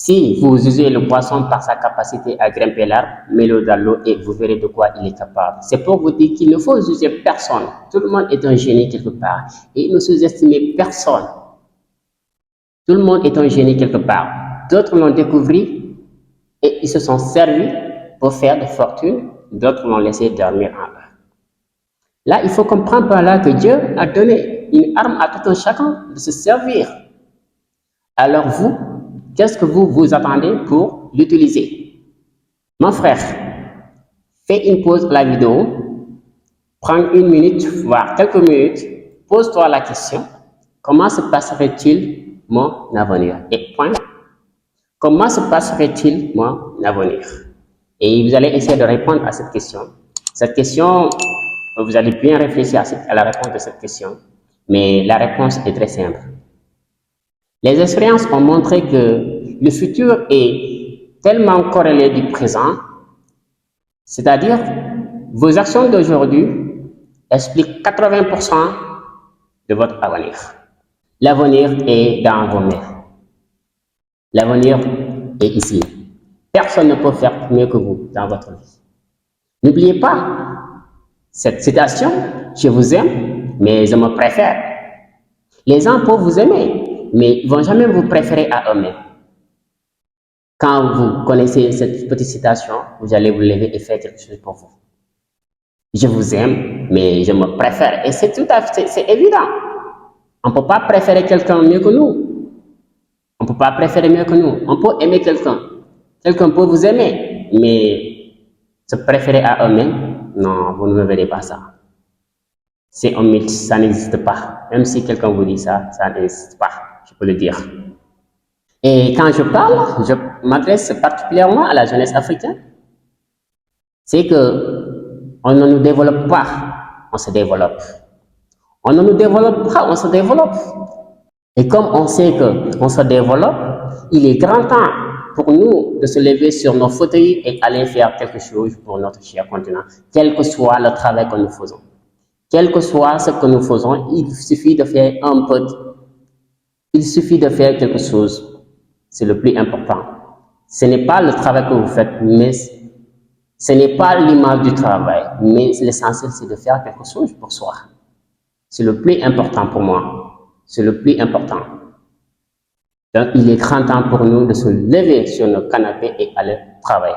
Si vous usez le poisson par sa capacité à grimper l'arbre, mettez-le dans l'eau et vous verrez de quoi il est capable. C'est pour vous dire qu'il ne faut user personne. Tout le monde est un génie quelque part. Et ne sous-estimez personne. Tout le monde est un génie quelque part. D'autres l'ont découvert et ils se sont servis pour faire de fortune. D'autres l'ont laissé dormir en eux. Là, il faut comprendre par là que Dieu a donné une arme à tout un chacun de se servir. Alors vous, qu'est-ce que vous vous attendez pour l'utiliser? Mon frère, fais une pause à la vidéo, prends une minute, voire quelques minutes, pose-toi la question, comment se passerait-il mon avenir? Et point. Comment se passerait-il mon avenir? Et vous allez essayer de répondre à cette question. Cette question, vous allez bien réfléchir à la réponse de cette question, mais la réponse est très simple. Les expériences ont montré que le futur est tellement corrélé du présent, c'est-à-dire vos actions d'aujourd'hui expliquent 80% de votre avenir. L'avenir est dans vos mains. L'avenir est ici. Personne ne peut faire mieux que vous dans votre vie. N'oubliez pas cette citation, je vous aime, mais je me préfère. Les gens peuvent vous aimer, mais ils ne vont jamais vous préférer à eux-mêmes. Quand vous connaissez cette petite citation, vous allez vous lever et faire quelque chose pour vous. Je vous aime, mais je me préfère. Et c'est tout à fait, c'est évident. On ne peut pas préférer quelqu'un mieux que nous. On ne peut pas préférer mieux que nous. On peut aimer quelqu'un. Quelqu'un peut vous aimer, mais se préférer à eux-mêmes, non, vous ne me verrez pas ça. C'est un mythe, ça n'existe pas. Même si quelqu'un vous dit ça, ça n'existe pas, je peux le dire. Et quand je parle, je m'adresse particulièrement à la jeunesse africaine. C'est que on ne nous développe pas, on se développe. On ne nous développe pas, on se développe. Et comme on sait qu'on se développe, il est grand temps pour nous de se lever sur nos fauteuils et aller faire quelque chose pour notre cher continent, quel que soit le travail que nous faisons. Quel que soit ce que nous faisons, il suffit de faire un peu. Il suffit de faire quelque chose. C'est le plus important. Ce n'est pas le travail que vous faites, mais ce n'est pas l'image du travail, mais l'essentiel, c'est de faire quelque chose pour soi. C'est le plus important pour moi. C'est le plus important. Donc, il est grand temps pour nous de se lever sur nos canapés et aller travailler.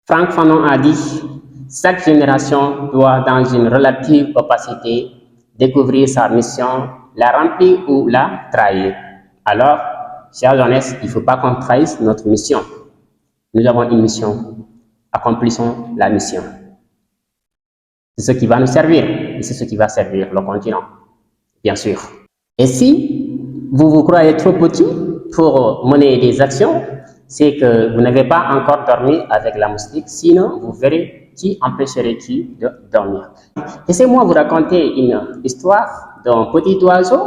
Franck Fanon a dit, chaque génération doit, dans une relative opacité, découvrir sa mission, la remplir ou la trahir. Alors, chère jeunesse, il ne faut pas qu'on trahisse notre mission. Nous avons une mission. Accomplissons la mission. C'est ce qui va nous servir et c'est ce qui va servir le continent, bien sûr. Et si vous vous croyez trop petit pour mener des actions, c'est que vous n'avez pas encore dormi avec la moustique, sinon vous verrez qui empêcherait qui de dormir. Laissez-moi vous raconter une histoire d'un petit oiseau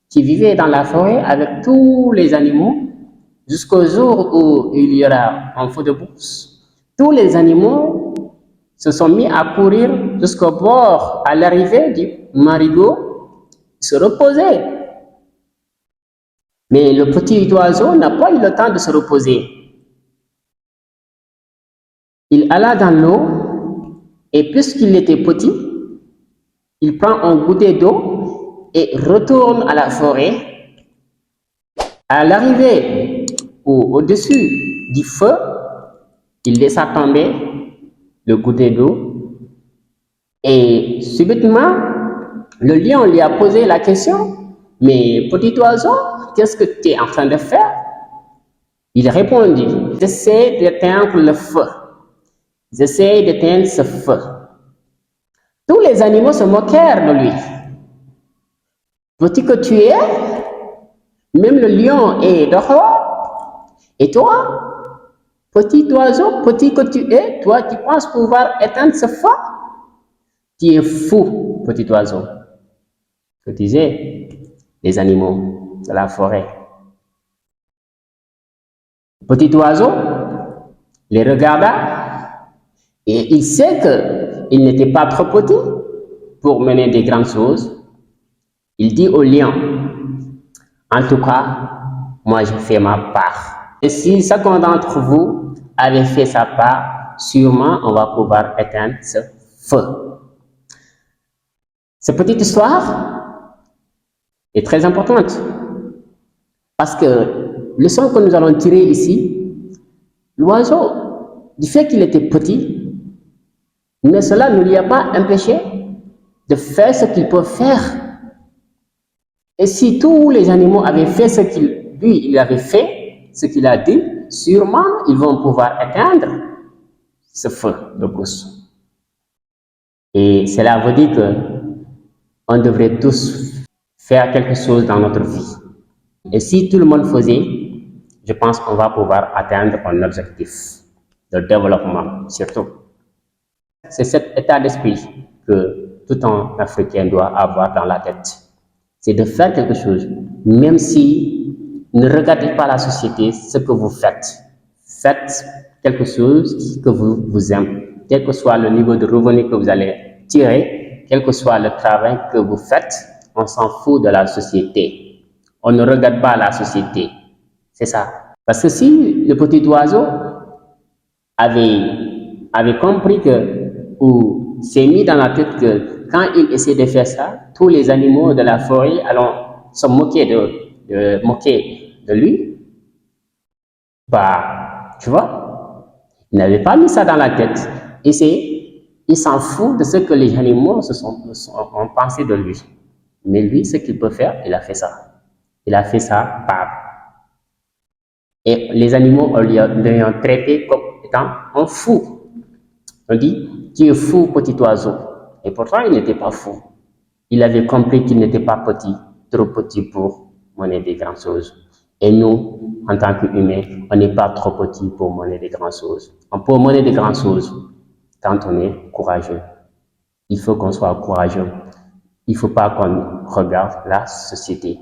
qui vivait dans la forêt avec tous les animaux jusqu'au jour où il y aura un feu de brousse. Tous les animaux se sont mis à courir jusqu'au bord, à l'arrivée du marigot, se reposer. Mais le petit oiseau n'a pas eu le temps de se reposer. Il alla dans l'eau et puisqu'il était petit, il prend un goûter d'eau et retourne à la forêt. À l'arrivée au-dessus du feu, il laissa tomber le goûter d'eau et subitement, le lion lui a posé la question, « Mais petit oiseau, qu'est-ce que tu es en train de faire ?» Il répondit, « J'essaie d'éteindre le feu. J'essaie d'éteindre ce feu. » Tous les animaux se moquèrent de lui. « Petit que tu es, même le lion est dehors. Et toi, petit oiseau, petit que tu es, toi, tu penses pouvoir éteindre ce feu? Tu es fou, petit oiseau. » Que disaient les animaux de la forêt. Petit oiseau les regarda et il sait qu'il n'était pas trop petit pour mener des grandes choses. Il dit au lion, « En tout cas, moi j'ai fait ma part. Et si chacun d'entre vous avait fait sa part, sûrement on va pouvoir éteindre ce feu. Cette petite histoire est très importante parce que le son que nous allons tirer ici, l'oiseau, du fait qu'il était petit, mais cela ne lui a pas empêché de faire ce qu'il peut faire. Et si tous les animaux avaient fait ce qu'il lui il avait fait, ce qu'il a dit, sûrement ils vont pouvoir éteindre ce feu de brousse. Et cela veut dire que on devrait tous faire quelque chose dans notre vie. Et si tout le monde faisait, je pense qu'on va pouvoir atteindre un objectif de développement, surtout. C'est cet état d'esprit que tout un Africain doit avoir dans la tête. C'est de faire quelque chose, même si ne regardez pas la société, ce que vous faites. Faites quelque chose que vous aimez, quel que soit le niveau de revenu que vous allez tirer, quel que soit le travail que vous faites, on s'en fout de la société. On ne regarde pas la société. C'est ça. Parce que si le petit oiseau avait compris que, ou s'est mis dans la tête que quand il essaie de faire ça, tous les animaux de la forêt allons se moquer de lui, bah, tu vois, il n'avait pas mis ça dans la tête. Et il s'en fout de ce que les animaux ont pensé de lui. Mais lui, ce qu'il peut faire, il a fait ça. Il a fait ça par. Et les animaux lui ont traité comme étant un fou. On dit, tu es fou, petit oiseau. Et pourtant, il n'était pas fou. Il avait compris qu'il n'était pas petit, trop petit pour mener des grandes choses. Et nous, en tant qu'humains, on n'est pas trop petit pour mener des grandes choses. On peut mener des grandes choses quand on est courageux. Il faut qu'on soit courageux. Il ne faut pas qu'on regarde la société.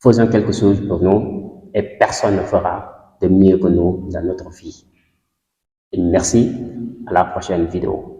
Faisons quelque chose pour nous et personne ne fera de mieux que nous dans notre vie. Et merci, à la prochaine vidéo.